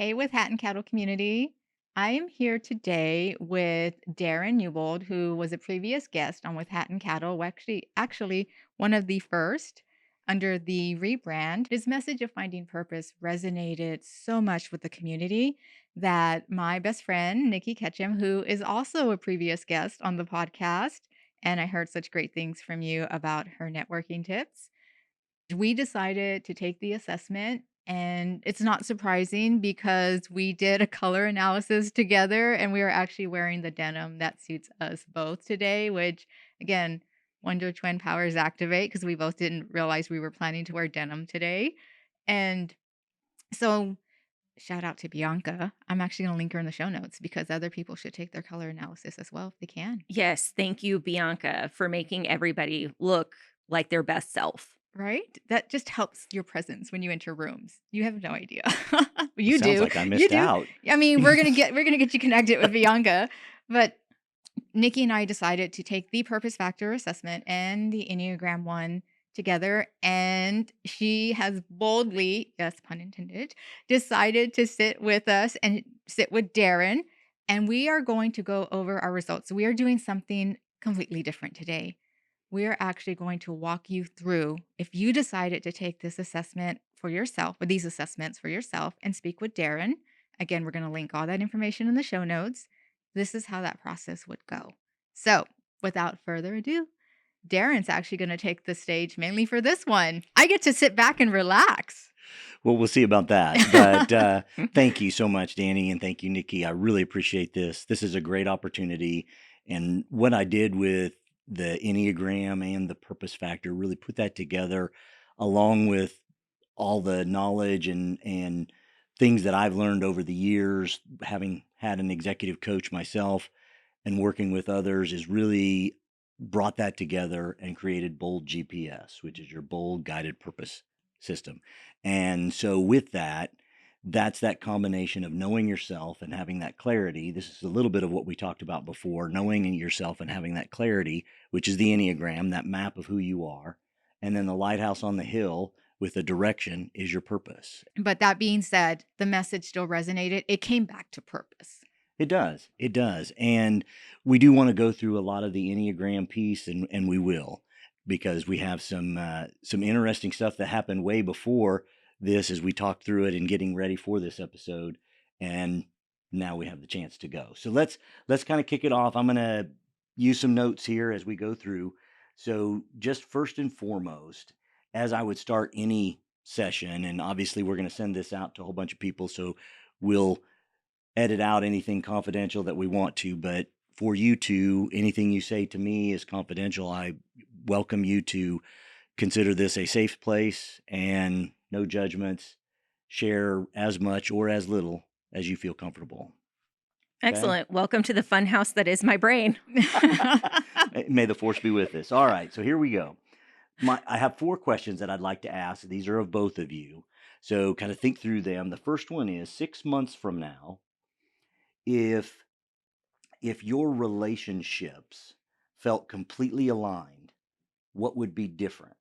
Hey, with Hat and Cattle community. I am here today with Darin Newbold, who was a previous guest on With Hat and Cattle. Actually, one of the first under the rebrand. His message of finding purpose resonated so much with the community that my best friend, Nicolle Ketcham, who is also a previous guest on the podcast, and I heard such great things from you about her networking tips. We decided to take the assessment, and it's not surprising because we did a color analysis together and we are actually wearing the denim that suits us both today, which again, Wonder Twin powers activate because we both didn't realize we were planning to wear denim today. And so, shout out to Bianca. I'm actually going to link her in the show notes because other people should take their color analysis as well if they can. Yes, thank you, Bianca, for making everybody look like their best self. Right? That just helps your presence when you enter rooms. You have no idea. Well, You sounds do. like I You missed do. out. I mean, we're gonna get you connected with Bianca, but Nikki and I decided to take the purpose factor assessment and the Enneagram one together, and she has boldly, yes, pun intended, decided to sit with us and sit with Darin, and we are going to go over our results. So we are doing something completely different today. We're actually going to walk you through if you decided to take this assessment for yourself, or these assessments for yourself, and speak with Darin. Again, we're going to link all that information in the show notes. This is how that process would go. So, without further ado, Darin's actually going to take the stage mainly for this one. I get to sit back and relax. Well, we'll see about that. But thank you so much, Dani, and thank you, Nikki. I really appreciate this. This is a great opportunity. And what I did with the Enneagram and the purpose factor really put that together along with all the knowledge and things that I've learned over the years, having had an executive coach myself and working with others, is really brought that together and created BoldGPS, which is your bold guided purpose system. And so with that, that's that combination of knowing yourself and having that clarity. This is a little bit of what we talked about before, knowing yourself and having that clarity, which is the Enneagram, that map of who you are. And then the lighthouse on the hill with the direction is your purpose. But that being said, the message still resonated. It came back to purpose. It does. It does. And we do want to go through a lot of the Enneagram piece, and we will, because we have some interesting stuff that happened way before this as we talked through it and getting ready for this episode. And now we have the chance to go. So let's kind of kick it off. I'm going to use some notes here as we go through. So just first and foremost, as I would start any session, and obviously we're going to send this out to a whole bunch of people, so we'll edit out anything confidential that we want to, but for you two, anything you say to me is confidential. I welcome you to consider this a safe place and no judgments. Share as much or as little as you feel comfortable. Excellent. Welcome to the fun house that is my brain. May the force be with us. All right, so here we go. I have 4 questions that I'd like to ask. These are of both of you. So kind of think through them. The first one is 6 months from now, if your relationships felt completely aligned, what would be different?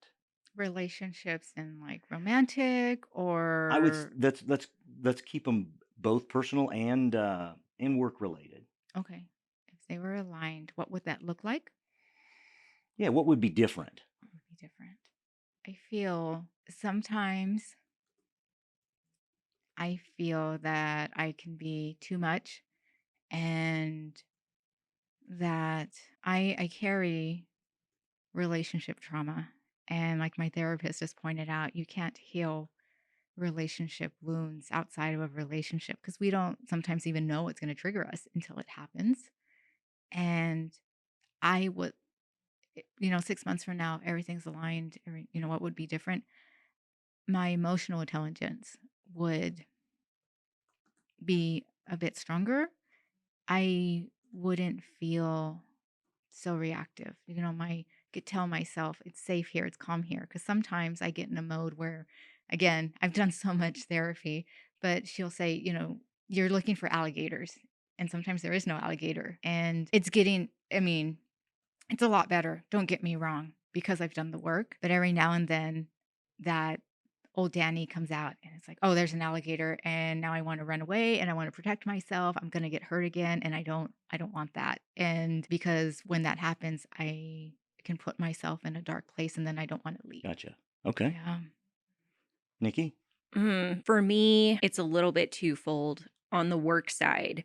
Relationships and like romantic I would or let's keep them both personal and work related. okay. If they were aligned, what would that look like? Yeah, what would be different? What would be different? I feel sometimes I feel that I can be too much and that I carry relationship trauma. And like my therapist has pointed out, you can't heal relationship wounds outside of a relationship because we don't sometimes even know what's going to trigger us until it happens. And I would, 6 months from now, everything's aligned. What would be different? My emotional intelligence would be a bit stronger. I wouldn't feel so reactive. My could tell myself it's safe here, it's calm here. Because sometimes I get in a mode where, again, I've done so much therapy, but she'll say, you're looking for alligators. And sometimes there is no alligator. And it's a lot better. Don't get me wrong, because I've done the work. But every now and then that old Dani comes out and it's like, oh, there's an alligator and now I want to run away and I want to protect myself. I'm going to get hurt again and I don't want that. And because when that happens, I can put myself in a dark place and then I don't want to leave. Gotcha. Okay. Yeah. Nikki? For me, it's a little bit twofold. On the work side,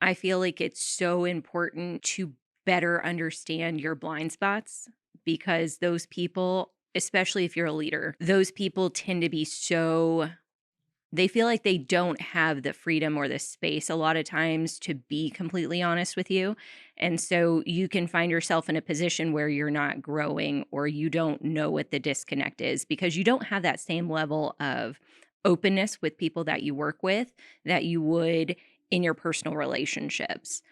I feel like it's so important to better understand your blind spots because those people, especially if you're a leader, those people tend to be so they feel like they don't have the freedom or the space a lot of times to be completely honest with you. And so you can find yourself in a position where you're not growing or you don't know what the disconnect is because you don't have that same level of openness with people that you work with that you would in your personal relationships.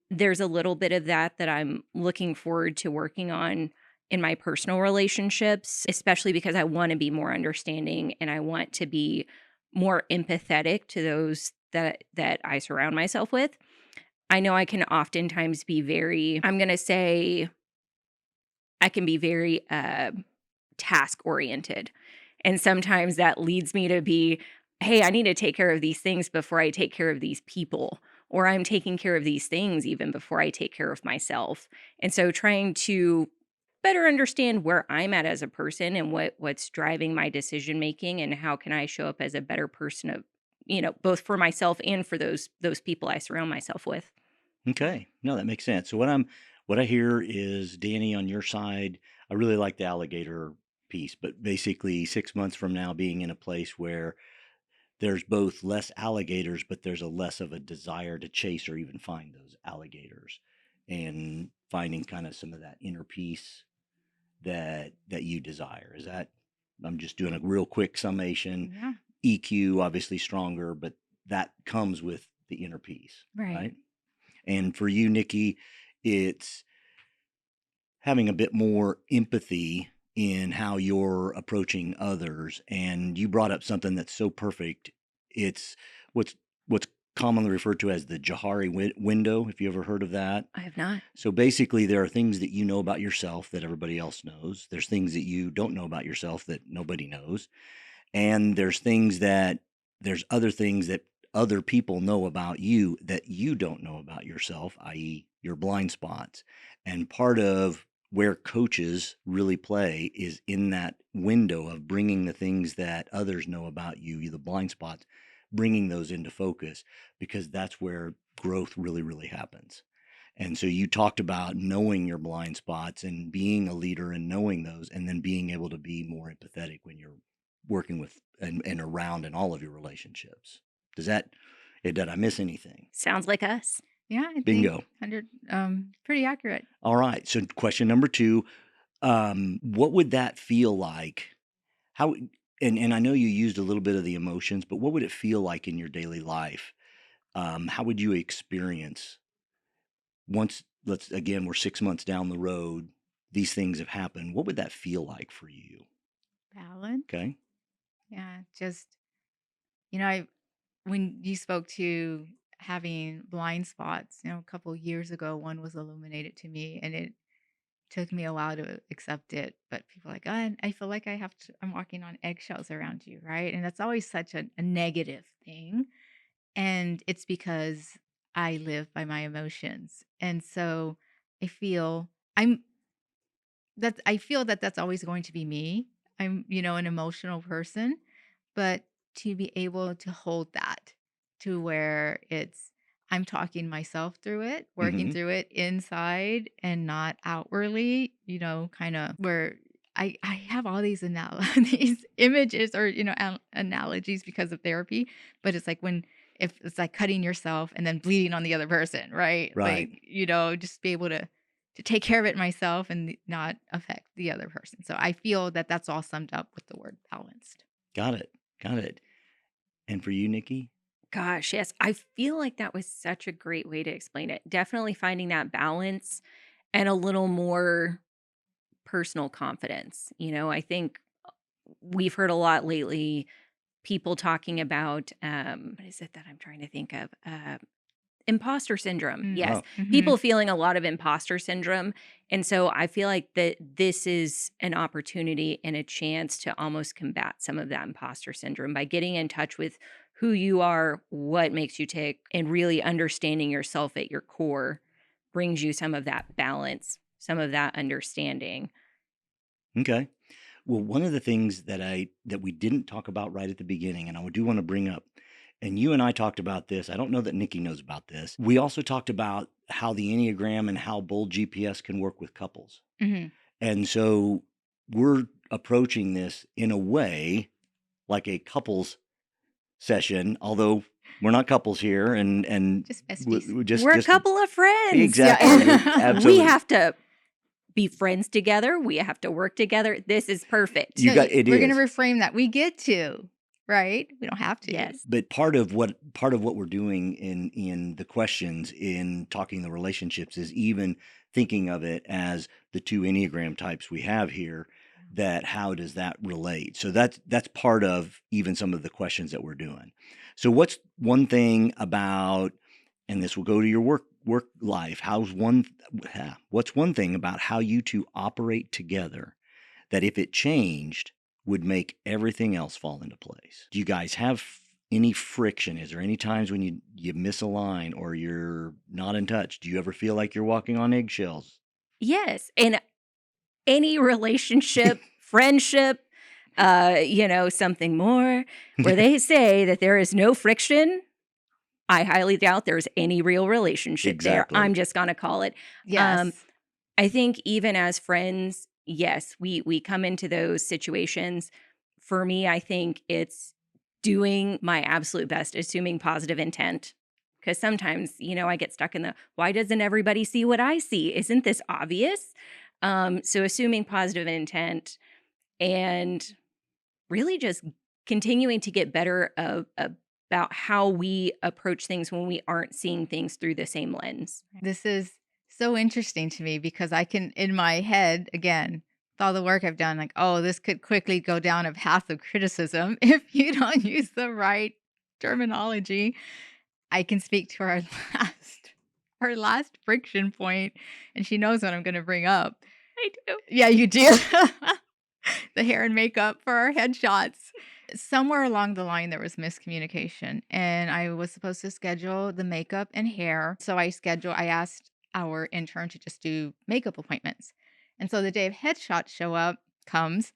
There's a little bit of that I'm looking forward to working on in my personal relationships, especially because I want to be more understanding and I want to be more empathetic to those that I surround myself with. I know I can oftentimes be very, I'm going to say I can be very task oriented. And sometimes that leads me to be, hey, I need to take care of these things before I take care of these people, or I'm taking care of these things even before I take care of myself. And so trying to better understand where I'm at as a person and what's driving my decision making and how can I show up as a better person of, both for myself and for those people I surround myself with. Okay. No, that makes sense. So what I hear is Dani on your side. I really like the alligator piece, but basically 6 months from now being in a place where there's both less alligators, but there's a less of a desire to chase or even find those alligators and finding kind of some of that inner peace that you desire. Is that I'm just doing a real quick summation. Yeah. EQ obviously stronger, but that comes with the inner peace, Right. right? And for you, Nikki, it's having a bit more empathy in how you're approaching others. And you brought up something that's so perfect. It's what's commonly referred to as the Johari window, if you ever heard of that. I have not. So basically, there are things that you know about yourself that everybody else knows. There's things that you don't know about yourself that nobody knows. And there's other things that other people know about you that you don't know about yourself, i.e., your blind spots. And part of where coaches really play is in that window of bringing the things that others know about you, the blind spots, bringing those into focus, because that's where growth really, really happens. And so you talked about knowing your blind spots and being a leader and knowing those, and then being able to be more empathetic when you're working with and around in all of your relationships. Did I miss anything? Sounds like us. Yeah, I think Bingo. 100 pretty accurate. All right. So question number 2, what would that feel like? How and I know you used a little bit of the emotions, but what would it feel like in your daily life? How would you experience once we're 6 months down the road, these things have happened. What would that feel like for you? Balance. Okay. Yeah, just I when you spoke to having blind spots, a couple years ago, one was illuminated to me, and it took me a while to accept it. But people are like, oh, I feel like I'm walking on eggshells around you, right? And that's always such a negative thing. And it's because I live by my emotions. And so I feel I'm I feel that that's always going to be me. I'm, an emotional person, but to be able to hold that to where I'm talking myself through it, working Mm-hmm. through it inside and not outwardly, kind of where I have all these these images or analogies because of therapy, but it's like if it's like cutting yourself and then bleeding on the other person, right? Right. Like, just be able to take care of it myself and not affect the other person. So I feel that that's all summed up with the word balanced. Got it. Got it. And for you, Nikki? Gosh, yes. I feel like that was such a great way to explain it. Definitely finding that balance and a little more personal confidence. I think we've heard a lot lately people talking about what is it that I'm trying to think of? Imposter syndrome. Mm. Yes. Oh, People feeling a lot of imposter syndrome. And so I feel like that this is an opportunity and a chance to almost combat some of that imposter syndrome by getting in touch with who you are, what makes you tick, and really understanding yourself at your core brings you some of that balance, some of that understanding. okay. Well, one of the things that we didn't talk about right at the beginning, and I do want to bring up, and you and I talked about this. I don't know that Nikki knows about this. We also talked about how the Enneagram and how BoldGPS can work with couples. Mhm. And so we're approaching this in a way like a couples session, although we're not couples here, and Just besties. We're a couple of friends. Exactly. Yeah. Absolutely. We have to be friends together. We have to work together. This is perfect. You got it. We're going is. to reframe that. We get to, right? We don't have to. Yes. But part of what we're doing in the questions in talking the relationships is even thinking of it as the two Enneagram types we have here, that how does that relate? So that's part of even some of the questions that we're doing. So what's one thing about, and this will go to your work life, what's one thing about how you two operate together that if it changed would make everything else fall into place? Do you guys have any friction? Is there any times when you miss a line or you're not in touch? Do you ever feel like you're walking on eggshells? Yes. And any relationship, friendship, something more, where they say that there is no friction, I highly doubt there's any real relationship there. Exactly. I'm just going to call it. Yes. I think even as friends, yes, we come into those situations. For me, I think it's doing my absolute best, assuming positive intent. Because sometimes, I get stuck in why doesn't everybody see what I see? Isn't this obvious? So assuming positive intent and really just continuing to get better about how we approach things when we aren't seeing things through the same lens. This is so interesting to me because I can, in my head, again, with all the work I've done, like, oh, this could quickly go down a path of criticism if you don't use the right terminology. I can speak to our last friction point, and she knows what I'm going to bring up. I do. Yeah, you do. The hair and makeup for our headshots. Somewhere along the line, there was miscommunication, and I was supposed to schedule the makeup and hair. So I asked our intern to just do makeup appointments. And so the day of headshots comes,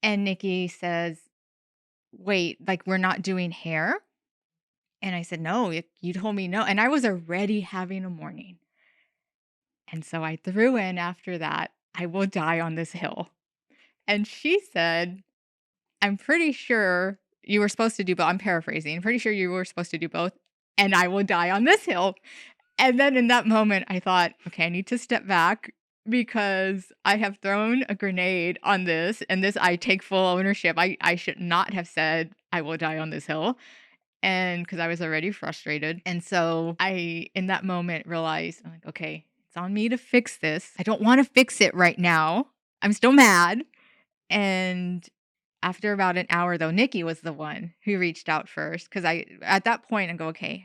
and Nikki says, wait, like we're not doing hair? And I said, no, you told me no. And I was already having a morning. And so I threw in after that, I will die on this hill. And she said, I'm pretty sure you were supposed to do both. I'm paraphrasing. I'm pretty sure you were supposed to do both. And I will die on this hill. And then in that moment, I thought, okay, I need to step back because I have thrown a grenade on this. And this, I take full ownership. I should not have said, I will die on this hill. And because I was already frustrated. And so I, in that moment, realized, I'm like, okay, it's on me to fix this. I don't want to fix it right now. I'm still mad. And after about an hour, though, Nikki was the one who reached out first. Because at that point, I go, okay,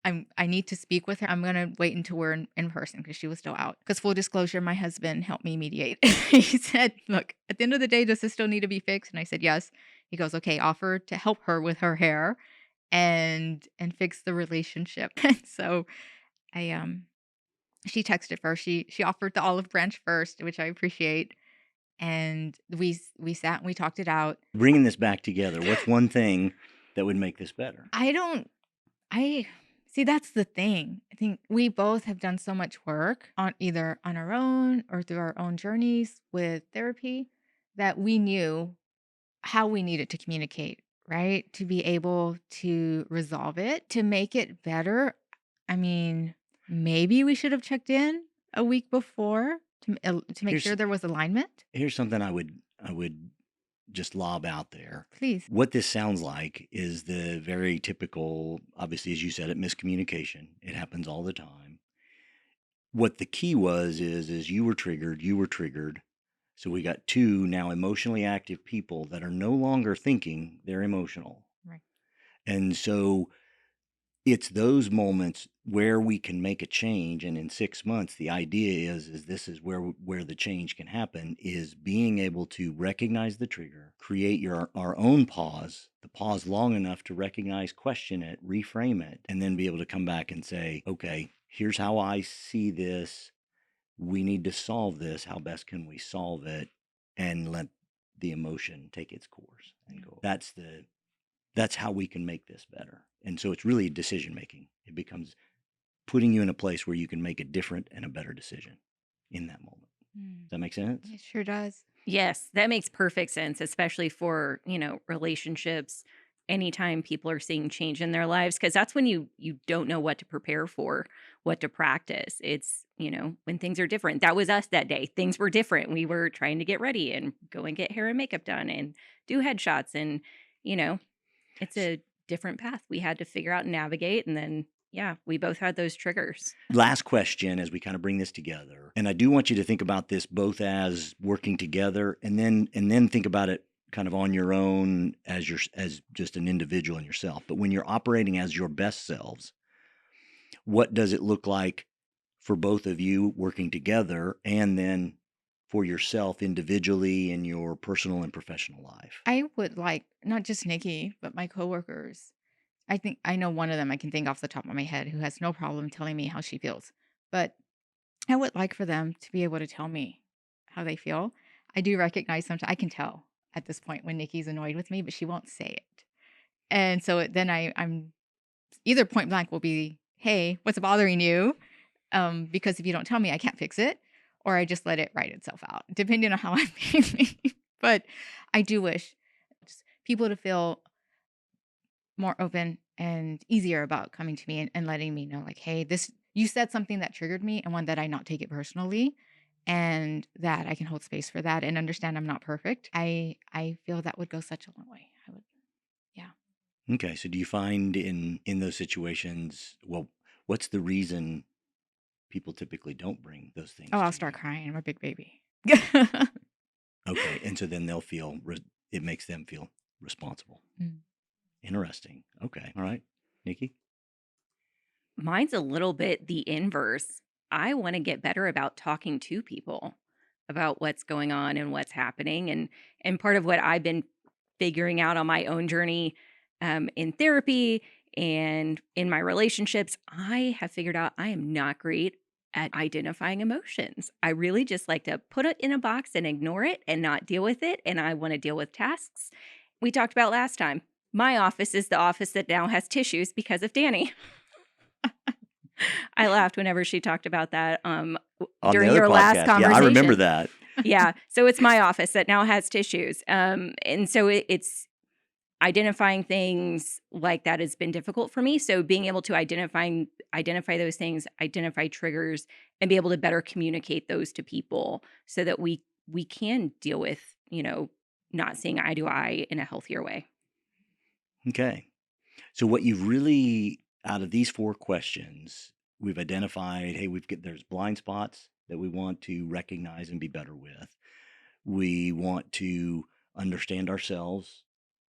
I need to speak with her. I'm going to wait until we're in person because she was still out. Because full disclosure, my husband helped me mediate. He said, look, at the end of the day, does this still need to be fixed? And I said, yes. He goes, okay, offer to help her with her hair and fix the relationship. And so she texted first. She offered the olive branch first, which I appreciate. And we sat and we talked it out. Bringing this back together, what's one thing that would make this better? I see, that's the thing. I think we both have done so much work on either on our own or through our own journeys with therapy that we knew how we needed to communicate, right? To be able to resolve it, to make it better. I mean, maybe we should have checked in a week before to make Here's sure there was alignment. here's something I would just lob out there. Please. What this sounds like is the very typical, obviously, as you said it, miscommunication. It happens all the time. What the key is you were triggered. So we got two now emotionally active people that are no longer thinking they're emotional. Right. And so it's those moments where we can make a change. And in 6 months, the idea is this is where the change can happen, is being able to recognize the trigger, create our own pause, the pause long enough to recognize, question it, reframe it, and then be able to come back and say, okay, here's how I see this. We need to solve this. How best can we solve it? And let the emotion take its course and go. That's how we can make this better. And so it's really decision making. It becomes putting you in a place where you can make a different and a better decision in that moment. Does that make sense? It sure does. Yes, that makes perfect sense, especially for, relationships. Anytime people are seeing change in their lives, because that's when you don't know what to prepare for, what to practice. It's, when things are different. That was us that day. Things were different. We were trying to get ready and go and get hair and makeup done and do headshots. And, it's a different path we had to figure out and navigate. And then, yeah, we both had those triggers. Last question as we kind of bring this together. And I do want you to think about this both as working together and then think about it kind of on your own as just an individual in yourself. But when you're operating as your best selves, what does it look like for both of you working together, and then for yourself individually in your personal and professional life? I would like not just Nikki, but my coworkers. I think I know one of them I can think off the top of my head who has no problem telling me how she feels. But I would like for them to be able to tell me how they feel. I do recognize sometimes I can tell at this point when Nikki's annoyed with me, but she won't say it. And so then I'm either point blank will be, "Hey, what's bothering you?" Because if you don't tell me, I can't fix it, or I just let it write itself out, depending on how I'm feeling. But I do wish just people to feel more open and easier about coming to me and letting me know, like, hey, this you said something that triggered me, and one that I not take it personally, and that I can hold space for that and understand I'm not perfect. I feel that would go such a long way. I would, yeah. Okay, so do you find in those situations, well, what's the reason people typically don't bring those things Oh, I'll to start you? crying. I'm a big baby. Okay, and so then they'll feel it makes them feel responsible. Mm. Interesting. Okay, all right, Nikki. Mine's a little bit the inverse. I want to get better about talking to people about what's going on and what's happening. And part of what I've been figuring out on my own journey in therapy and in my relationships, I have figured out I am not great at identifying emotions. I really just like to put it in a box and ignore it and not deal with it. And I want to deal with tasks. We talked about last time. My office is the office that now has tissues because of Dani. I laughed whenever she talked about that On the during other your last podcast, yeah, I remember conversation. that. Yeah. So it's my office that now has tissues. And so it's identifying things like that has been difficult for me. So being able to identify those things, identify triggers, and be able to better communicate those to people so that we can deal with, not seeing eye to eye in a healthier way. Okay, so what you've really, out of these 4 questions, we've identified, hey, there's blind spots that we want to recognize and be better with. We want to understand ourselves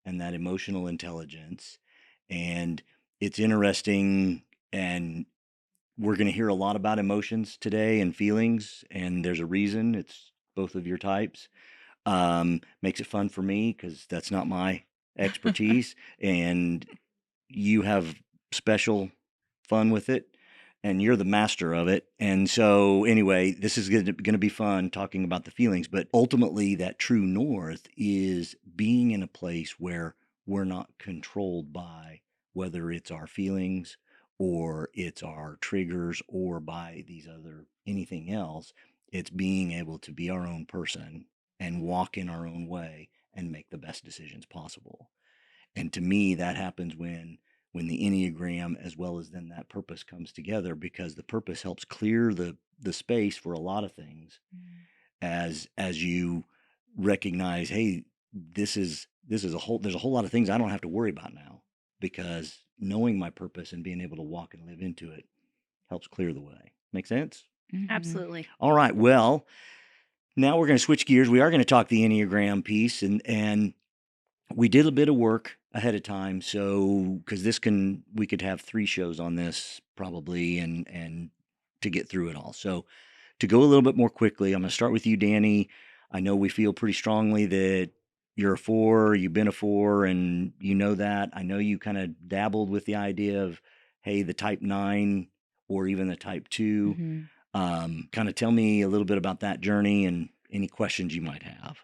and that emotional intelligence. And it's interesting, and we're going to hear a lot about emotions today and feelings, and there's a reason. It's both of your types. Makes it fun for me because that's not my expertise, and you have special fun with it, and you're the master of it. And so anyway, this is going to be fun talking about the feelings, but ultimately that true north is being in a place where we're not controlled by whether it's our feelings or it's our triggers or by anything else. It's being able to be our own person and walk in our own way and make the best decisions possible. And to me, that happens when the Enneagram as well as then that purpose comes together, because the purpose helps clear the space for a lot of things as you recognize, hey, there's a whole lot of things I don't have to worry about now, because knowing my purpose and being able to walk and live into it helps clear the way. Make sense? Absolutely. All right. Well, now we're going to switch gears. We are going to talk the Enneagram piece, and we did a bit of work ahead of time, so because we could have 3 shows on this probably, and to get through it all. So to go a little bit more quickly, I'm going to start with you, Dani. I know we feel pretty strongly that you're a 4, you've been a 4, and you know that. I know you kind of dabbled with the idea of, hey, the type 9 or even the type 2. Kind of tell me a little bit about that journey and any questions you might have.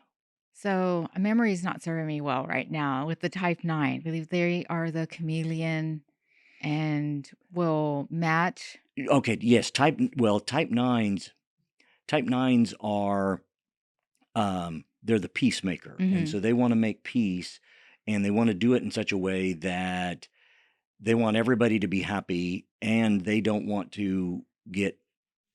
So, memory is not serving me well right now with the type 9. I believe they are the chameleon and will match. Okay, yes, type 9s. Type 9s are they're the peacemaker, and Mhm. so they want to make peace, and they want to do it in such a way that they want everybody to be happy, and they don't want to get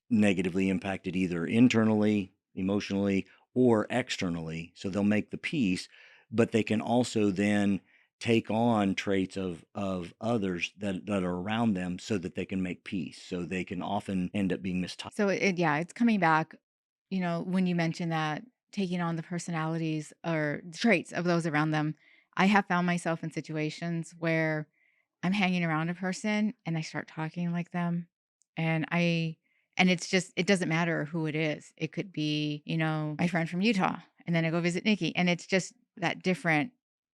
negatively impacted either internally, emotionally, or externally. So they'll make the peace, but they can also then take on traits of others that are around them so that they can make peace. So they can often end up being mistyped. So yeah, it's coming back, when you mentioned that taking on the personalities or traits of those around them. I have found myself in situations where I'm hanging around a person and I start talking like them. And it's just, it doesn't matter who it is. It could be, my friend from Utah. And then I go visit Nikki. And it's just that different.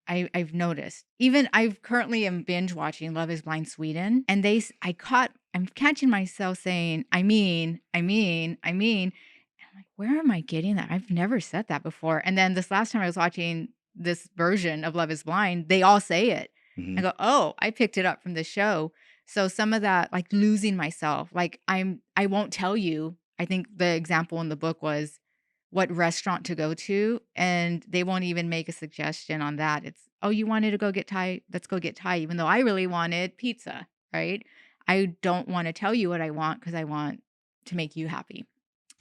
I've noticed. Even I've currently am binge watching Love is Blind Sweden. And I'm catching myself saying, I mean. And I'm like, where am I getting that? I've never said that before. And then this last time I was watching this version of Love is Blind, they all say it. I Mhm. go, oh, I picked it up from the show. So some of that, like losing myself, like I won't tell you. I think the example in the book was what restaurant to go to, and they won't even make a suggestion on that. It's, oh, you wanted to go get Thai, let's go get Thai, even though I really wanted pizza, right? I don't want to tell you what I want because I want to make you happy.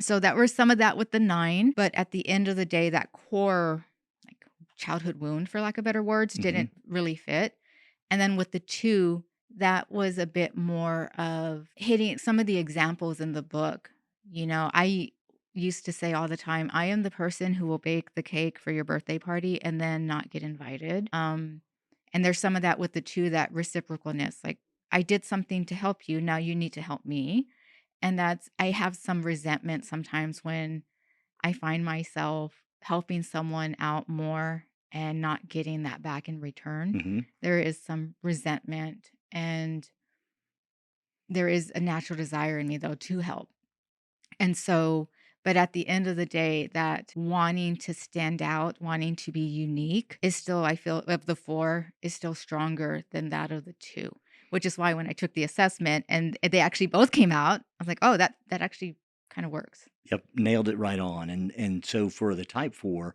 So that was some of that with the 9, but at the end of the day, that core like childhood wound, for lack of better words, Mhm. didn't really fit. And then with the 2, that was a bit more of hitting some of the examples in the book. I used to say all the time, I am the person who will bake the cake for your birthday party and then not get invited. And there's some of that with the 2, that reciprocalness. Like, I did something to help you, now you need to help me. And I have some resentment sometimes when I find myself helping someone out more and not getting that back in return. Mhm. There is some resentment, and there is a natural desire in me, though, to help. And so, but at the end of the day, that wanting to stand out, wanting to be unique is still, I feel, of the 4, is still stronger than that of the 2, which is why when I took the assessment and they actually both came out, I was like, oh, that actually kind of works. Yep, nailed it right on. And so for the type 4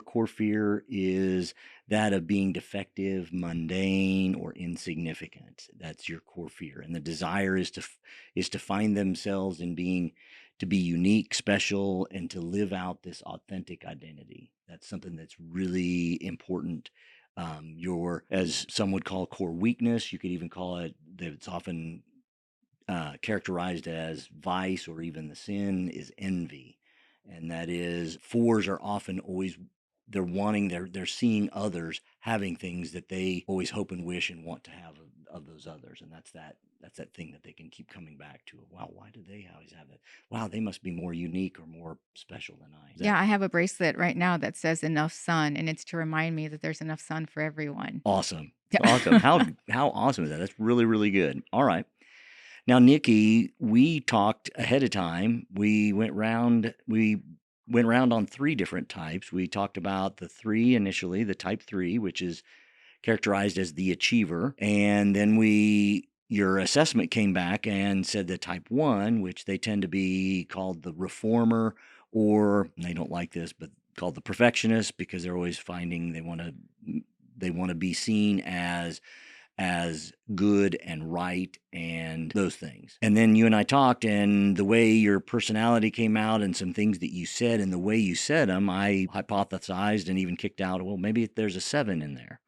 core fear is that of being defective, mundane, or insignificant. That's your core fear. And the desire is to find themselves in being to be unique, special, and to live out this authentic identity. That's something that's really important. Your, as some would call, core weakness, you could even call it, that it's often characterized as vice or even the sin, is envy. And that is, 4s are often always, they're seeing others having things that they always hope and wish and want to have of those others. And that's that thing that they can keep coming back to. Wow, why do they always have that? Wow, they must be more unique or more special than I. Yeah, I have a bracelet right now that says enough sun, and it's to remind me that there's enough sun for everyone. Awesome. Yeah. Awesome. How awesome is that? That's really, really good. All right. Now, Nikki, we talked ahead of time. We went round on 3 different types. We talked about the 3 initially, the type 3, which is characterized as the achiever. And then your assessment came back and said the type 1, which they tend to be called the reformer, or they don't like this, but called the perfectionist, because they're always finding they want to be seen as good and right and those things. And then you and I talked, and the way your personality came out and some things that you said and the way you said them, I hypothesized and even kicked out, well, maybe there's a 7 in there.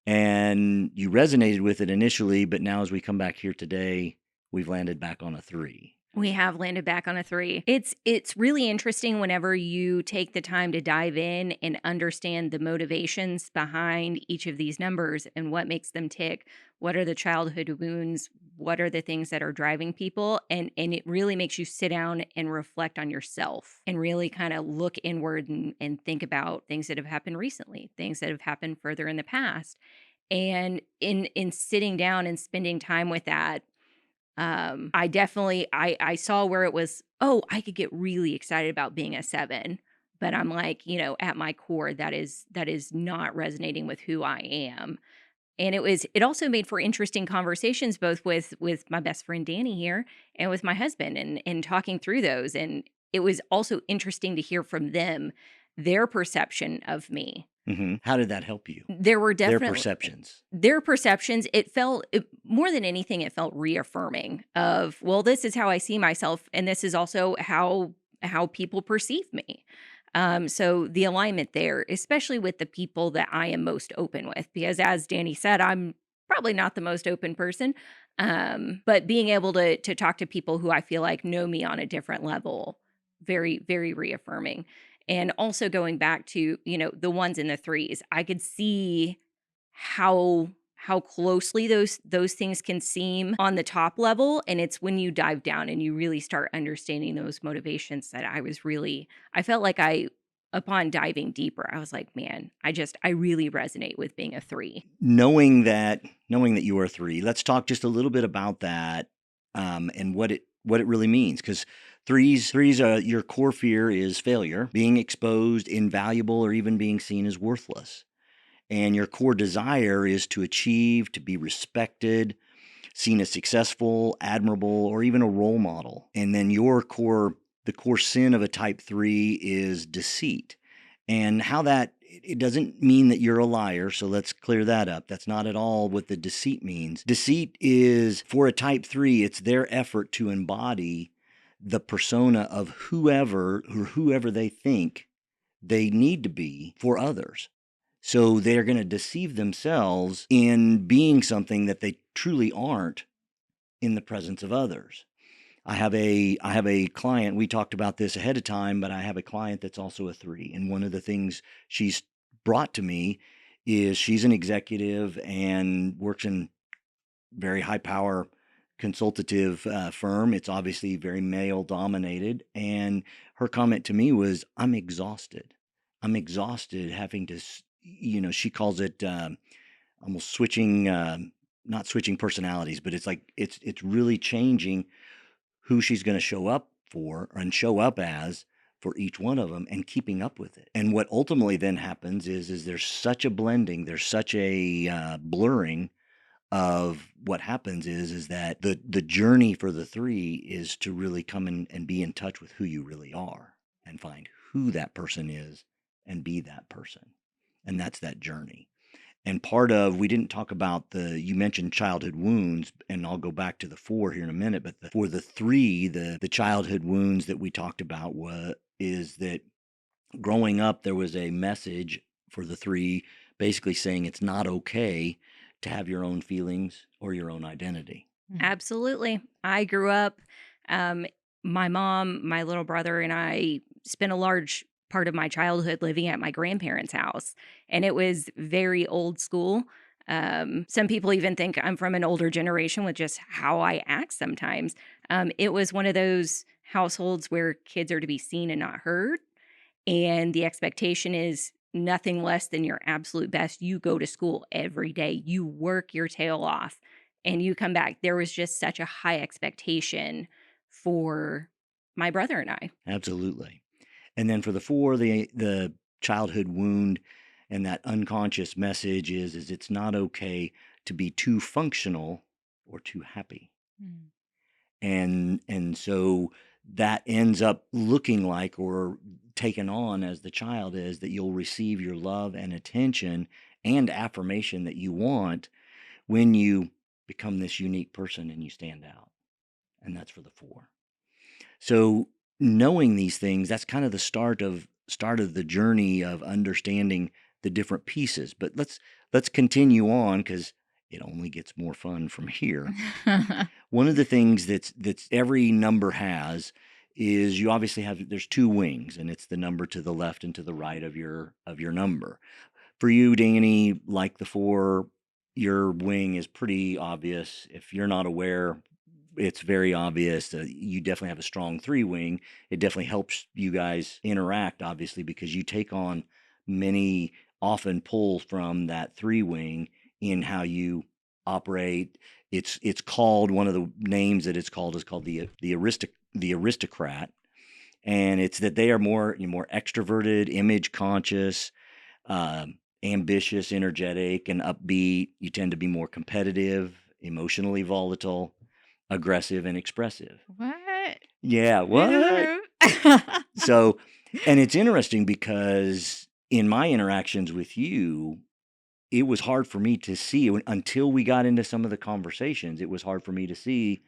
And you resonated with it initially, but now as we come back here today, we've landed back on a 3. We have landed back on a 3. It's really interesting whenever you take the time to dive in and understand the motivations behind each of these numbers and what makes them tick. What are the childhood wounds? What are the things that are driving people? And it really makes you sit down and reflect on yourself and really kind of look inward and think about things that have happened recently, things that have happened further in the past. And in sitting down and spending time with that, I definitely I saw where it was, oh, I could get really excited about being a 7, but I'm like, at my core, that is not resonating with who I am. And it also made for interesting conversations both with my best friend Dani here and with my husband and talking through those. And it was also interesting to hear from them their perception of me. How did that help you? There were Their definitely perceptions. their perceptions, more than anything, it felt reaffirming of, well, this is how I see myself, and this is also how people perceive me. So the alignment there, especially with the people that I am most open with, because as Dani said, I'm probably not the most open person. But being able to talk to people who I feel like know me on a different level, very, very reaffirming. And also going back to, the ones in the 3s, I could see how closely those things can seem on the top level, and it's when you dive down and you really start understanding those motivations that I felt like upon diving deeper, I was like, man, I really resonate with being a 3. Knowing that you are a 3, let's talk just a little bit about that, and what it really means. Because threes, your core fear is failure, being exposed, invaluable, or even being seen as worthless. And your core desire is to achieve, to be respected, seen as successful, admirable, or even a role model. And then the core sin of a type 3 is deceit. And how that, it doesn't mean that you're a liar, so let's clear that up. That's not at all what the deceit means. Deceit is, for a type 3, it's their effort to embody the persona of whoever they think they need to be for others. So they're going to deceive themselves in being something that they truly aren't in the presence of others. I have a client, we talked about this ahead of time, but I have a client that's also a 3. And one of the things she's brought to me is she's an executive and works in very high power consultative firm. It's obviously very male dominated. And her comment to me was, I'm exhausted. I'm exhausted having to, she calls it almost switching, not switching personalities, but it's like, it's really changing who she's going to show up for and show up as for each one of them and keeping up with it. And what ultimately then happens is there's such a blending, there's such a blurring of what happens is that the journey for the 3 is to really come in and be in touch with who you really are and find who that person is and be that person. And that's that journey. And we didn't talk about you mentioned childhood wounds, and I'll go back to the 4 here in a minute, but for the 3, the childhood wounds that we talked about is that growing up, there was a message for the 3 basically saying it's not okay to have your own feelings or your own identity. Absolutely. I grew up, um, my mom, my little brother, and I spent a large part of my childhood living at my grandparents' house, and it was very old school. Some people even think I'm from an older generation with just how I act sometimes. It was one of those households where kids are to be seen and not heard. And the expectation is nothing less than your absolute best. You go to school every day, you work your tail off, and you come back. There was just such a high expectation for my brother and I. Absolutely. And then for the 4, the childhood wound and that unconscious message is it's not okay to be too functional or too happy. And so that ends up looking like, or taken on as the child is, that you'll receive your love and attention and affirmation that you want when you become this unique person and you stand out. And that's for the 4. So knowing these things, that's kind of the start of the journey of understanding the different pieces. But let's continue on, because it only gets more fun from here. One of the things that's every number has is you obviously there's two wings, and it's the number to the left and to the right of your number. For you, Dani, like the 4, your wing is pretty obvious. If you're not aware, it's very obvious. You definitely have a strong 3 wing. It definitely helps you guys interact, obviously, because you take on many often pulls from that 3 wing in how you operate. It's called, one of the names that it's called is called the aristocrat, and it's that they are more extroverted, image conscious, ambitious, energetic, and upbeat. You tend to be more competitive, emotionally volatile, aggressive, and expressive. What? Yeah, what? So, and it's interesting because in my interactions with you, it was hard for me to see until we got into some of the conversations. It was hard for me to see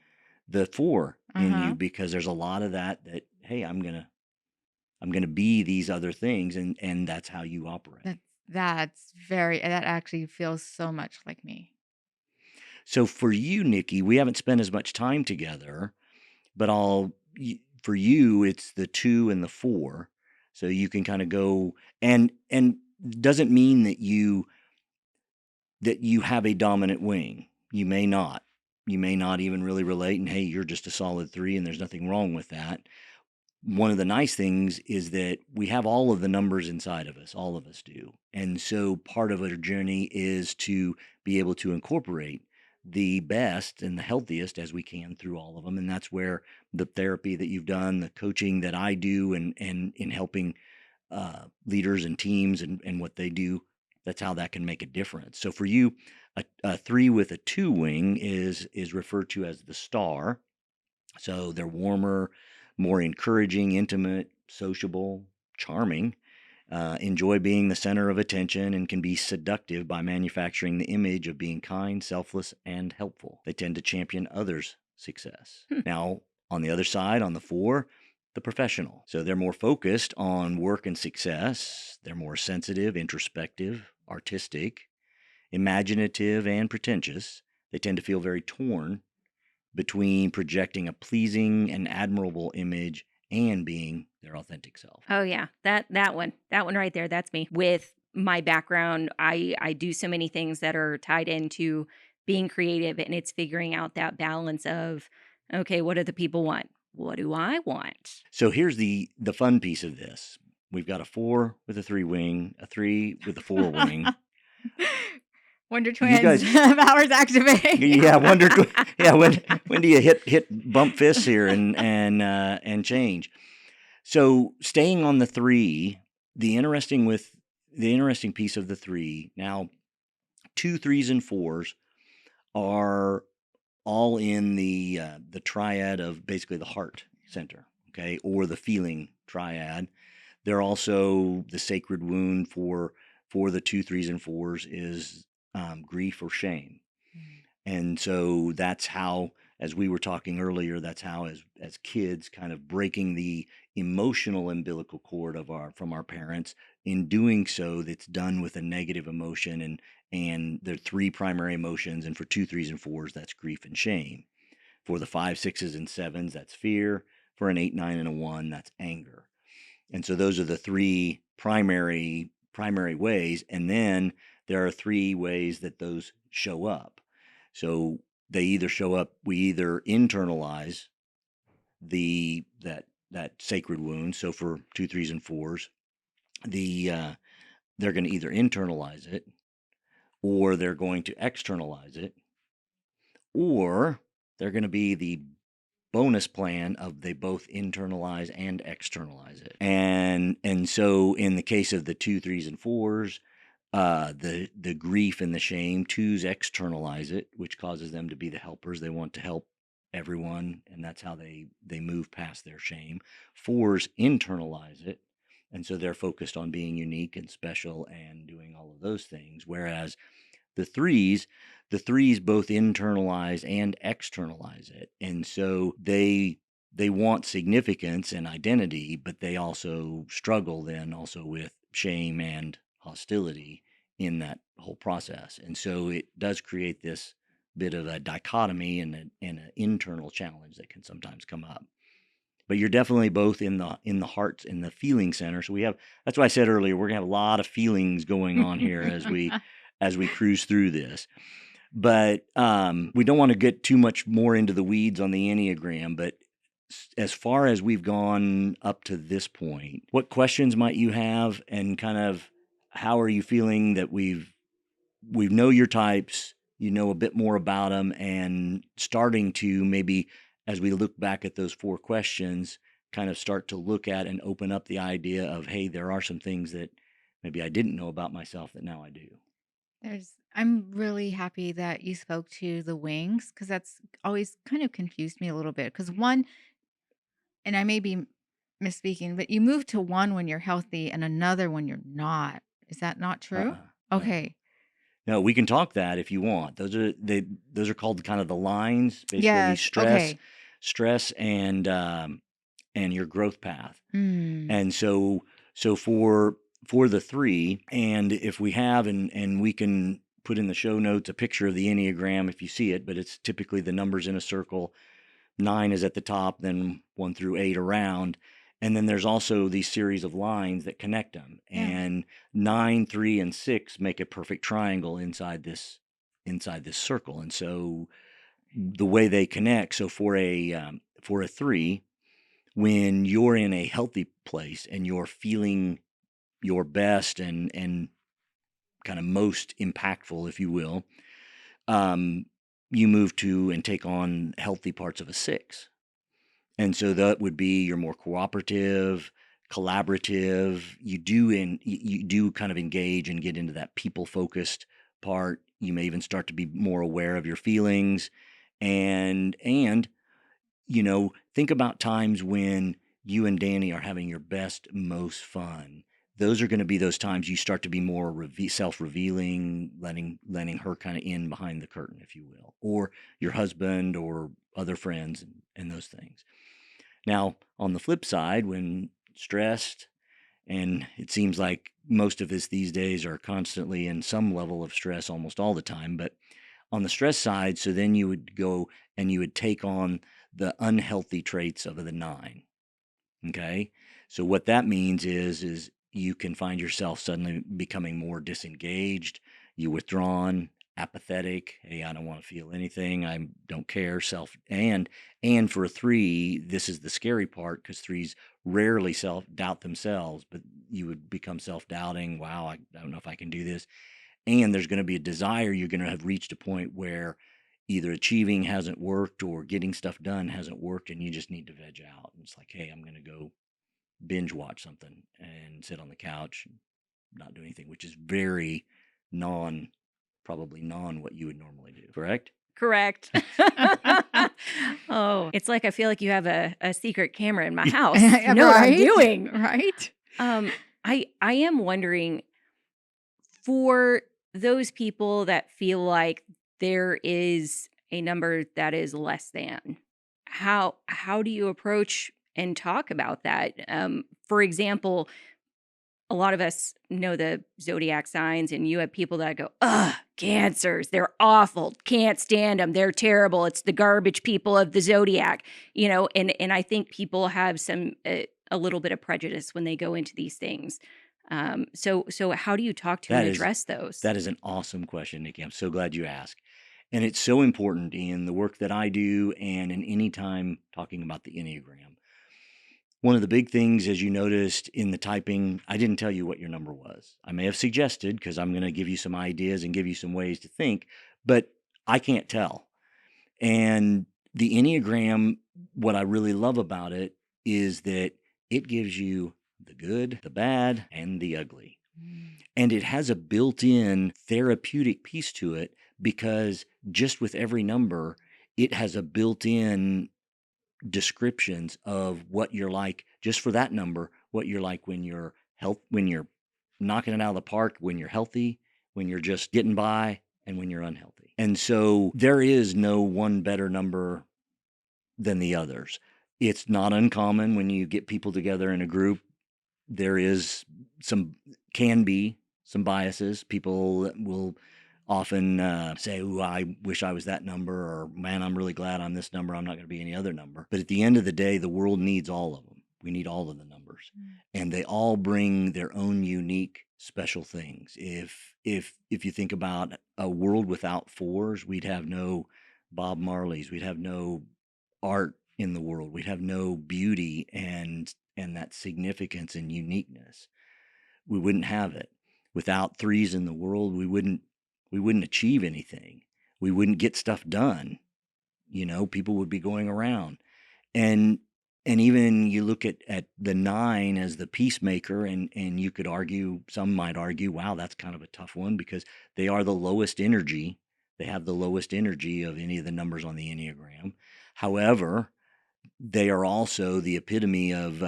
the 4 in you, because there's a lot of that hey, I'm gonna be these other things, and that's how you operate. That actually feels so much like me. So for you, Nicki, we haven't spent as much time together, but for you, it's the 2 and the 4. So you can kind of go, and doesn't mean that you have a dominant wing. You may not. You may not even really relate, and hey, you're just a solid 3, and there's nothing wrong with that. One of the nice things is that we have all of the numbers inside of us. All of us do. And so part of our journey is to be able to incorporate the best and the healthiest as we can through all of them. And that's where the therapy that you've done, the coaching that I do, and in helping leaders and teams and what they do, that's how that can make a difference. So for you, a 3 with a 2 wing is referred to as the star. So they're warmer, more encouraging, intimate, sociable, charming, enjoy being the center of attention, and can be seductive by manufacturing the image of being kind, selfless, and helpful. They tend to champion others' success. Now, on the other side, on the 4, the professional. So they're more focused on work and success. They're more sensitive, introspective, artistic, imaginative, and pretentious. They tend to feel very torn between projecting a pleasing and admirable image and being their authentic self. Oh yeah, that one right there, that's me. With my background, I do so many things that are tied into being creative, and it's figuring out that balance of, okay, what do the people want? What do I want? So here's the fun piece of this. We've got a 4 with a 3 wing, a 3 with a 4 wing. Wonder You Twins guys, powers activate. yeah, yeah, when do you hit bump fists here and change? So staying on the 3, the interesting piece of the 3, now 2, 3s, and 4s are all in the triad of basically the heart center, okay, or the feeling triad. They're also the sacred wound for the 2, 3s, and 4s is grief or shame. And so that's how, as we were talking earlier, that's how as kids, kind of breaking the emotional umbilical cord from our parents. In doing so, that's done with a negative emotion, and there are 3 primary emotions, and for 2, 3s, and 4s, that's grief and shame. For the 5, 6s, and 7s, that's fear. For an 8, 9, and a 1, that's anger. And so those are the 3 primary ways, and then there are 3 ways that those show up. So they either show up, we either internalize that sacred wound. So for 2, 3s, and 4s, they're going to either internalize it, or they're going to externalize it, or they're going to be the bonus plan of they both internalize and externalize it. And so in the case of the 2, 3s, and 4s, the grief and the shame, 2s externalize it, which causes them to be the helpers. They want to help everyone, and that's how they move past their shame. 4s internalize it, and so they're focused on being unique and special and doing all of those things. Whereas the 3s both internalize and externalize it, and so they want significance and identity, but they also struggle then also with shame and hostility in that whole process. And so it does create this bit of a dichotomy and an internal challenge that can sometimes come up. But you're definitely both in the hearts, in the feeling center. So that's why I said earlier, we're gonna have a lot of feelings going on here as we cruise through this. But we don't want to get too much more into the weeds on the Enneagram. But as far as we've gone up to this point, what questions might you have, and kind of how are you feeling that we know your types, you know a bit more about them, and starting to maybe, as we look back at those 4 questions, kind of start to look at and open up the idea of, hey, there are some things that maybe I didn't know about myself that now I do. I'm really happy that you spoke to the wings because that's always kind of confused me a little bit. Because one, and I may be misspeaking, but you move to one when you're healthy and another when you're not. Is that not true? No. Okay. No, we can talk that if you want. Those are called kind of the lines, basically Yes. Okay. stress, and your growth path. Mm. And so for the 3, and if we have, and we can put in the show notes a picture of the Enneagram if you see it, but it's typically the numbers in a circle. 9 is at the top, then 1 through 8 around. And then there's also these series of lines that connect them. Yeah. And 9, 3, and 6 make a perfect triangle inside this circle. And so the way they connect, so for a 3, when you're in a healthy place and you're feeling your best and kind of most impactful, if you will, you move to and take on healthy parts of a 6. And so that would be you're more cooperative, collaborative. You do kind of engage and get into that people focused part. You may even start to be more aware of your feelings, and think about times when you and Dani are having your best, most fun. Those are going to be those times you start to be more self-revealing, letting her kind of in behind the curtain, if you will, or your husband or other friends and those things. Now, on the flip side, when stressed, and it seems like most of us these days are constantly in some level of stress almost all the time, but on the stress side, so then you would go and you would take on the unhealthy traits of the 9. Okay. So what that means is you can find yourself suddenly becoming more disengaged, you withdrawn, apathetic. Hey, I don't want to feel anything. I don't care. And for a 3, this is the scary part, because 3s rarely self-doubt themselves, but you would become self-doubting. Wow, I don't know if I can do this. And there's going to be a desire. You're going to have reached a point where either achieving hasn't worked or getting stuff done hasn't worked, and you just need to veg out. And it's like, hey, I'm going to go binge watch something and sit on the couch and not do anything, which is very probably non what you would normally do. Correct? Correct. Oh, it's like I feel like you have a secret camera in my house. Yeah, You know what I'm right? doing. Right? I am wondering, for those people that feel like there is a number that is less than, how do you approach and talk about that? For example, a lot of us know the zodiac signs, and you have people that go, ugh, cancers, they're awful, can't stand them, they're terrible, it's the garbage people of the zodiac, and I think people have some a little bit of prejudice when they go into these things. So how do you talk to and address those? That is an awesome question, Nikki. I'm so glad you asked. And it's so important in the work that I do and in any time talking about the Enneagram. One of the big things, as you noticed in the typing, I didn't tell you what your number was. I may have suggested, because I'm going to give you some ideas and give you some ways to think, but I can't tell. And the Enneagram, what I really love about it is that it gives you the good, the bad, and the ugly. And it has a built-in therapeutic piece to it, because just with every number, it has a built-in descriptions of what you're like, just for that number, what you're like when you're knocking it out of the park, when you're healthy, when you're just getting by, and when you're unhealthy. And so there is no one better number than the others. It's not uncommon when you get people together in a group. There can be some biases. People will often say, "Ooh, I wish I was that number," or "Man, I'm really glad I'm this number. I'm not going to be any other number." But at the end of the day, the world needs all of them. We need all of the numbers, and they all bring their own unique, special things. If you think about a world without fours, we'd have no Bob Marleys. We'd have no art in the world. We'd have no beauty and that significance and uniqueness. We wouldn't have it. Without threes in the world, we wouldn't achieve anything. We wouldn't get stuff done. People would be going around. And even you look at the 9 as the peacemaker, and you could argue, some might argue, wow, that's kind of a tough one, because they are the lowest energy. They have the lowest energy of any of the numbers on the Enneagram. However, they are also the epitome of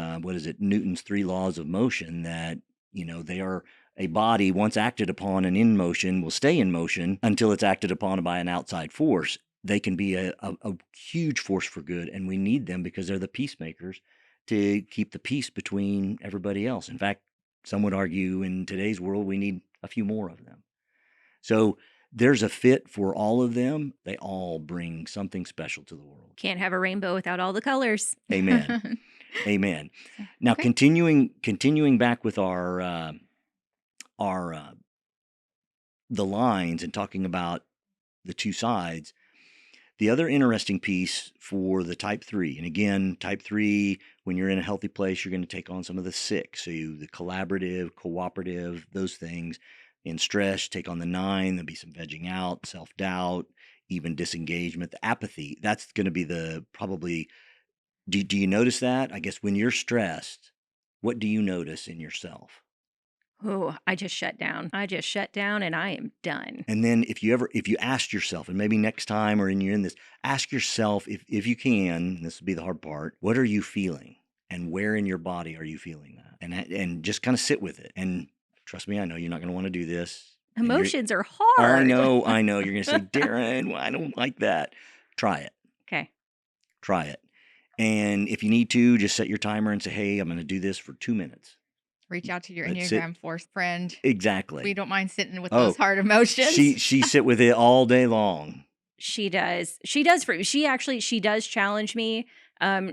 Newton's 3 laws of motion, that they are a body once acted upon and in motion will stay in motion until it's acted upon by an outside force. They can be a huge force for good, and we need them because they're the peacemakers to keep the peace between everybody else. In fact, some would argue in today's world we need a few more of them. So there's a fit for all of them. They all bring something special to the world. Can't have a rainbow without all the colors. Amen. Amen. Now, Okay. continuing back with our the lines and talking about the two sides, the other interesting piece for the type 3, and again, type 3, when you're in a healthy place, you're going to take on some of the 6. So the collaborative, cooperative, those things. In stress, take on the 9. There'll be some vegging out, self-doubt, even disengagement, the apathy. That's going to be the probably. Do you notice that? I guess when you're stressed, what do you notice in yourself? Oh, I just shut down. I just shut down and I am done. And then if you asked yourself, and maybe next time or you're in this, ask yourself, if you can, this would be the hard part, what are you feeling? And where in your body are you feeling that? And just kind of sit with it. And trust me, I know you're not going to want to do this. Emotions are Oh, hard. I know. You're going to say, Darin, well, I don't like that. Try it. Okay. Try it. And if you need to, just set your timer and say, hey, I'm going to do this for 2 minutes. Reach out to your That's it. Enneagram Force friend. Exactly. We don't mind sitting with those hard emotions. She sit with it all day long. She does. She does she does challenge me.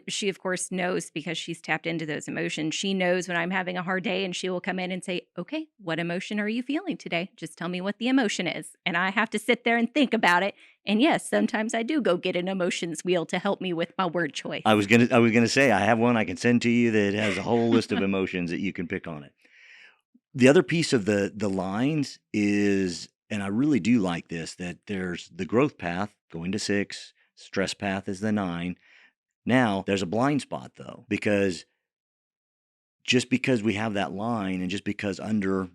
She of course knows, because she's tapped into those emotions. She knows when I'm having a hard day, and she will come in and say, okay, what emotion are you feeling today? Just tell me what the emotion is. And I have to sit there and think about it. And yes, sometimes I do go get an emotions wheel to help me with my word choice. I was gonna say, I have one I can send to you that has a whole list of emotions that you can pick on it. The other piece of the lines is, and I really do like this, that there's the growth path going to 6, stress path is the 9. Now there's a blind spot though, because just because we have that line, and just because under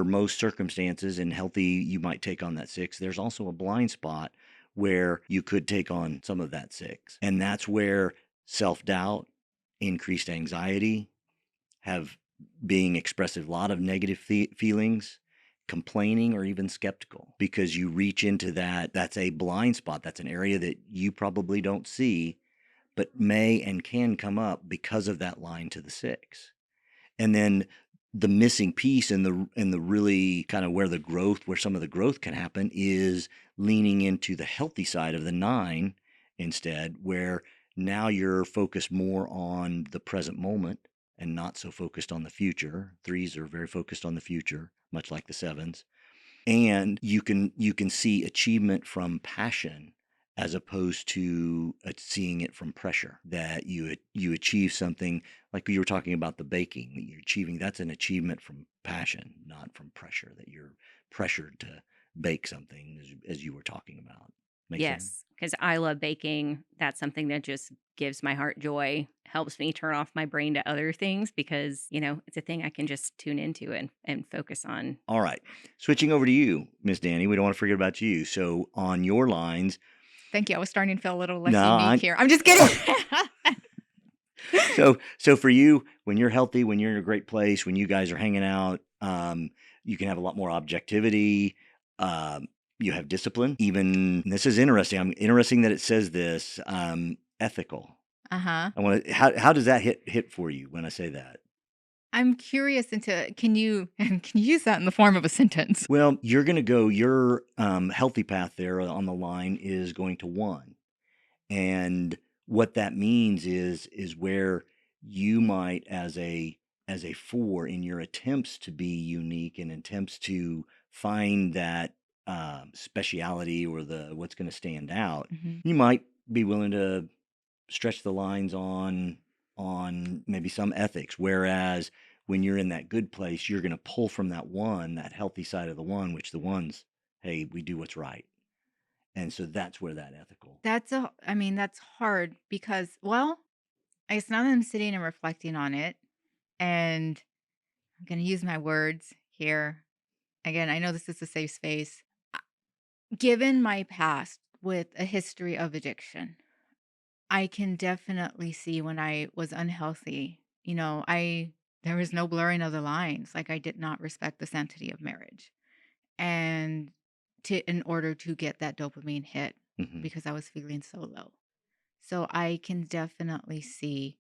most circumstances and healthy you might take on that 6, there's also a blind spot where you could take on some of that 6. And that's where self-doubt, increased anxiety, have being expressive, a lot of negative feelings, complaining, or even skeptical, because you reach into that's a blind spot. That's an area that you probably don't see, but may and can come up because of that line to the 6. And then the missing piece and the really kind of where some of the growth can happen is leaning into the healthy side of the 9 instead, where now you're focused more on the present moment and not so focused on the future. 3s are very focused on the future, much like the 7s. And you can see achievement from passion, as opposed to seeing it from pressure, that you achieve something, like you were talking about the baking, that you're achieving. That's an achievement from passion, not from pressure, that you're pressured to bake something, as you were talking about. Make sense? Yes, because I love baking. That's something that just gives my heart joy, helps me turn off my brain to other things, because, it's a thing I can just tune into and focus on. All right. Switching over to you, Miss Dani. We don't want to forget about you. So on your lines. Thank you. I was starting to feel a little less No, unique here. I'm just kidding. So for you, when you're healthy, when you're in a great place, when you guys are hanging out, you can have a lot more objectivity. You have discipline. Even, and this is interesting. I'm interesting that it says this, ethical. Uh-huh. How does that hit for you when I say that? I'm curious into can you and can you use that in the form of a sentence? Well, you're going to go, your healthy path there on the line is going to one. And what that means is where you might, as a four, in your attempts to be unique and attempts to find that speciality or the what's going to stand out, Mhm. you might be willing to stretch the lines on maybe some ethics. Whereas when you're in that good place, you're going to pull from that one, that healthy side of the one, which the one's, hey, we do what's right. And so that's where that ethical. I mean, that's hard because, well, I guess now that I'm sitting and reflecting on it, and I'm going to use my words here. Again, I know this is a safe space. Uh, Given my past with a history of addiction, I can definitely see when I was unhealthy, there was no blurring of the lines. Like I did not respect the sanctity of marriage. And in order to get that dopamine hit Hmm. because I was feeling so low. So I can definitely see.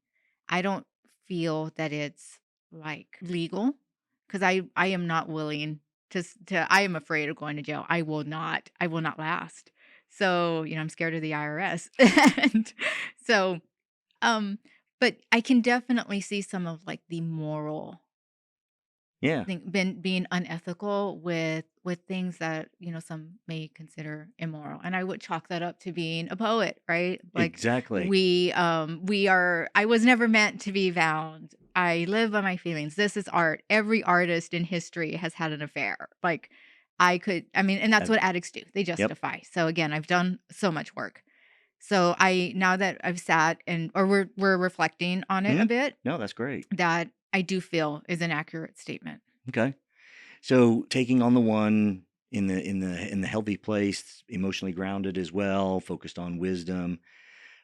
I don't feel that it's like legal because I am not willing to I am afraid of going to jail. I will not last. So, I'm scared of the IRS. And so um but I can definitely see some of like the moral Yeah, think been being unethical with things that some may consider immoral, and I would chalk that up to being a poet, right? Like exactly. we are I was never meant to be bound. I live by my feelings. This is art. Every artist in history has had an affair. Like I mean, and that's That's, what addicts do. They yep. justify. So again, I've done so much work. So I now that I've sat and or we're reflecting on it a Mhm. bit, No, that's great. that I do feel is an accurate statement. Okay. So taking on the one in the healthy place, emotionally grounded as well, focused on wisdom.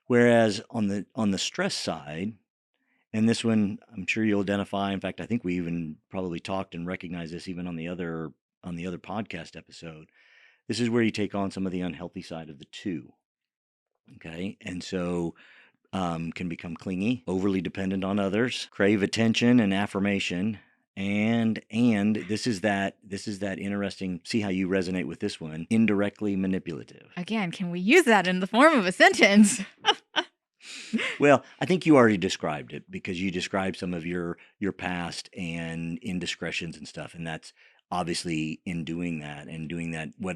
Whereas on the stress side, and this one I'm sure you'll identify. In fact, I think we even probably talked and recognized this even on the other podcast episode. This is where you take on some of the unhealthy side of the two. Okay. And so can become clingy, overly dependent on others, crave attention and affirmation, and this is that interesting. See how you resonate with this one. Indirectly manipulative. Again, can we use that in the form of a sentence? Well, I think you already described it because you described some of your past and indiscretions and stuff, and that's obviously in doing that,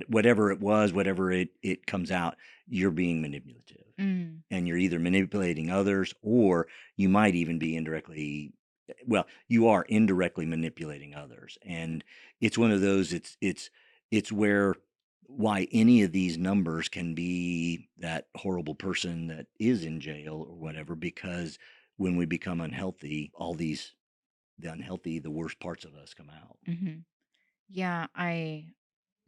whatever it was, whatever it comes out, you're being manipulative, Mm, and you're either manipulating others or you might even be indirectly, well, you are indirectly manipulating others, and it's one of those. It's where why any of these numbers can be that horrible person that is in jail or whatever, because when we become unhealthy, all these the worst parts of us come out. mhm. Yeah, I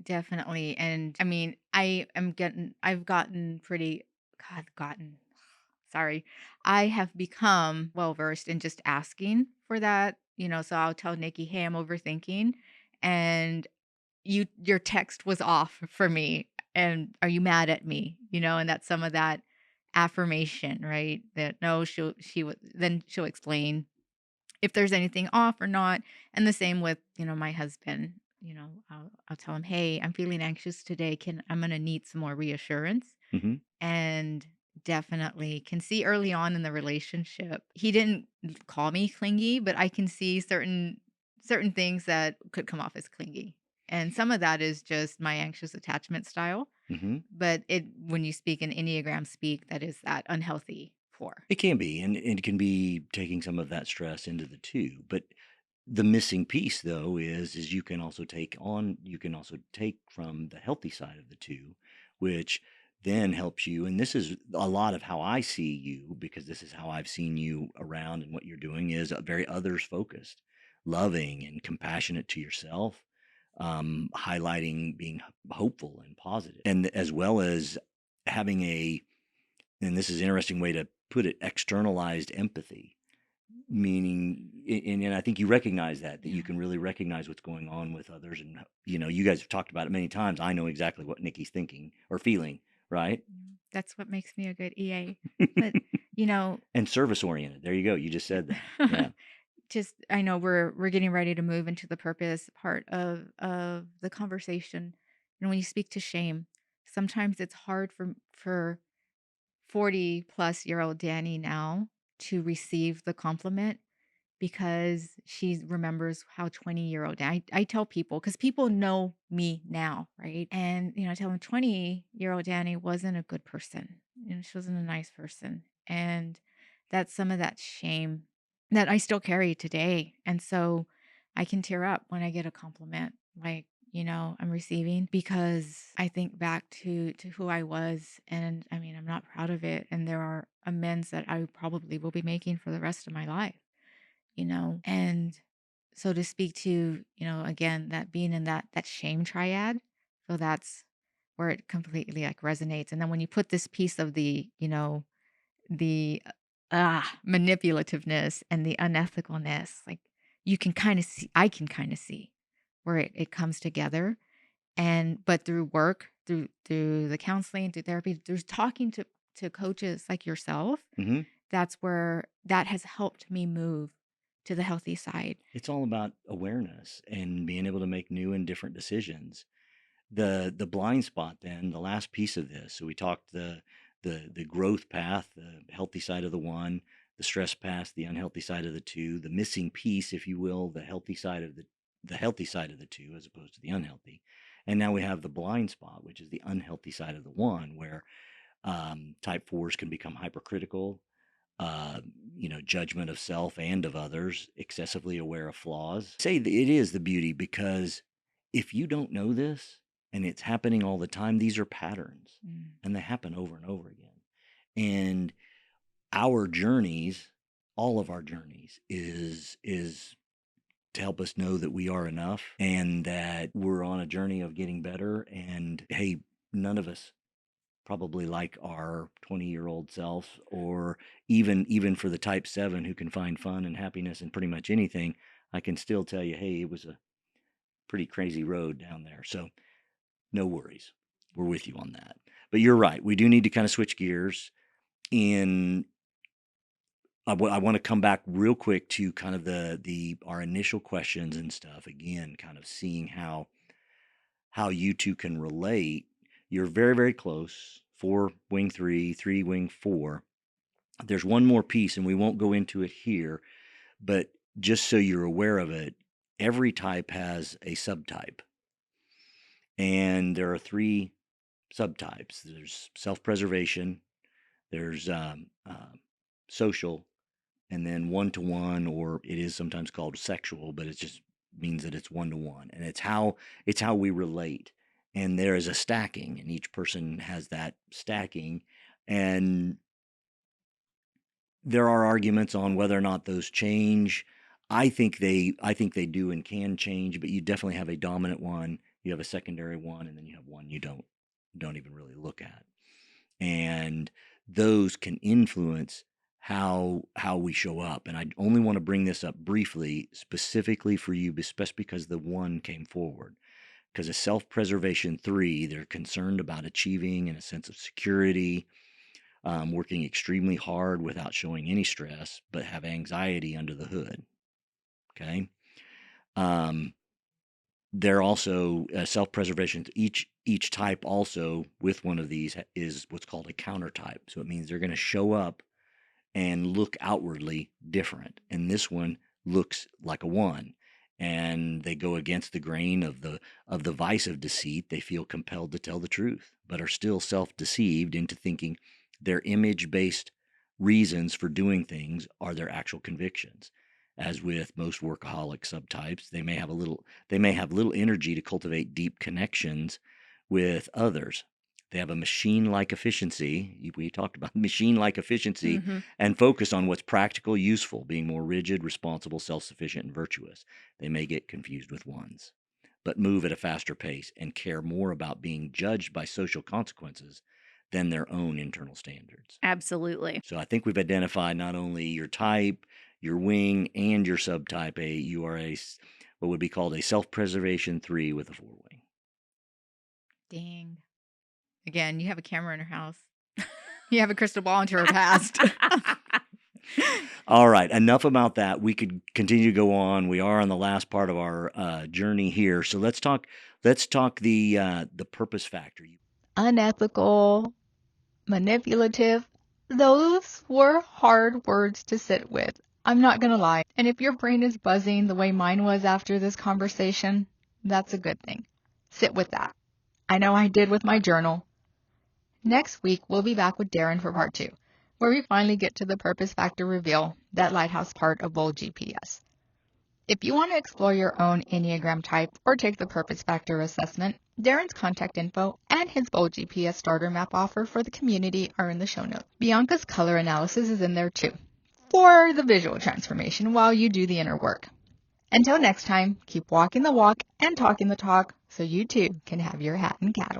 definitely, and I mean, I've gotten pretty, gotten, sorry. I have become well versed in just asking for that, so I'll tell Nikki, "Hey, I'm overthinking." And your text was off for me, and are you mad at me? And that's some of that affirmation, right? That no, then she'll explain if there's anything off or not. And the same with, my husband. I'll tell him, "Hey, I'm feeling anxious today. I'm gonna need some more reassurance." Hmm. And definitely can see early on in the relationship. He didn't call me clingy, but I can see certain things that could come off as clingy. And some of that is just my anxious attachment style. Hmm. But when you speak in Enneagram speak, that is that unhealthy four. It can be, and it can be taking some of that stress into the two. But the missing piece, though, is you can also take from the healthy side of the two, which then helps you. And this is a lot of how I see you, because this is how I've seen you around, and what you're doing is very others focused, loving and compassionate to yourself, highlighting being hopeful and positive, and as well as having and this is an interesting way to put it, externalized empathy, meaning, and I think you recognize that you Yeah. can really recognize what's going on with others, and you guys have talked about it many times. I know exactly what Nikki's thinking or feeling, right? That's what makes me a good EA. But, you know, And service oriented, there you go, you just said that. Yeah. just I know we're getting ready to move into the purpose part of the conversation. And when you speak to shame, sometimes it's hard for 40 plus year old Dani now to receive the compliment because she remembers how 20-year-old I tell people because people know me now, right? And I tell them 20-year-old Dani wasn't a good person. She wasn't a nice person. And that's some of that shame that I still carry today. And so I can tear up when I get a compliment like, I'm receiving because I think back to who I was, and I mean, I'm not proud of it, and there are amends that I probably will be making for the rest of my life. And so to speak to, again, that being in that shame triad, so that's where it completely like resonates. And then when you put this piece of the manipulativeness and the unethicalness, like you can kind of see, I can kind of see where it comes together. And but through work, through the counseling, through therapy, through talking to coaches like yourself, Hmm. that's where that has helped me move to the healthy side. It's all about awareness and being able to make new and different decisions. The blind spot, then the last piece of this. So we talked the growth path, the healthy side of the one, the stress path, the unhealthy side of the two, the missing piece, if you will, the healthy side of the two as opposed to the unhealthy. And now we have the blind spot, which is the unhealthy side of the one, where type fours can become hypercritical, uh, judgment of self and of others, excessively aware of flaws. Say that it is the beauty, because if you don't know this and it's happening all the time, these are patterns Mm. and they happen over and over again. And our journeys, all of our journeys, is to help us know that we are enough and that we're on a journey of getting better. And hey, none of us probably like our 20-year-old selves, or even for the type 7 who can find fun and happiness in pretty much anything. I can still tell you, hey, it was a pretty crazy road down there. So no worries, we're with you on that. But you're right, we do need to kind of switch gears. In I want to come back real quick to kind of the our initial questions and stuff again, kind of seeing how you two can relate. You're very, very close. 4 wing 3, 3 wing 4. There's one more piece, and we won't go into it here, but just so you're aware of it, every type has a subtype. And there are 3 subtypes. There's self-preservation, there's social, and then one-to-one, or it is sometimes called sexual, but it just means that it's one-to-one. And it's how we relate. And there is a stacking, and each person has that stacking. And there are arguments on whether or not those change. I think they do and can change, but you definitely have a dominant one, you have a secondary one, and then you have one you don't even really look at. And those can influence how we show up. And I only want to bring this up briefly, specifically for you, especially because the one came forward. Because a self-preservation 3, they're concerned about achieving and a sense of security, working extremely hard without showing any stress, but have anxiety under the hood. Okay. They're also self-preservation. Each type also with one of these is what's called a counter type. So it means they're going to show up and look outwardly different. And this one looks like a 1. And they go against the grain of the vice of deceit. They feel compelled to tell the truth, but are still self-deceived into thinking their image-based reasons for doing things are their actual convictions. As with most workaholic subtypes, they may have little energy to cultivate deep connections with others. They have a machine-like efficiency. We talked about machine-like efficiency, Mhm. and focus on what's practical, useful, being more rigid, responsible, self-sufficient, and virtuous. They may get confused with 1s, but move at a faster pace and care more about being judged by social consequences than their own internal standards. Absolutely. So I think we've identified not only your type, your wing, and your subtype. You are what would be called a self-preservation 3 with a 4 wing. Dang. Again, you have a camera in her house. You have a crystal ball into her past. All right, enough about that. We could continue to go on. We are on the last part of our journey here, so let's talk. Let's talk the purpose factor. Unethical, manipulative. Those were hard words to sit with. I'm not going to lie. And if your brain is buzzing the way mine was after this conversation, that's a good thing. Sit with that. I know I did with my journal. Next week, we'll be back with Darin for part 2, where we finally get to the purpose factor reveal, that lighthouse part of BoldGPS. If you want to explore your own Enneagram type or take the purpose factor assessment, Darin's contact info and his BoldGPS starter map offer for the community are in the show notes. Bianca's color analysis is in there too, for the visual transformation while you do the inner work. Until next time, keep walking the walk and talking the talk so you too can have your hat and cattle.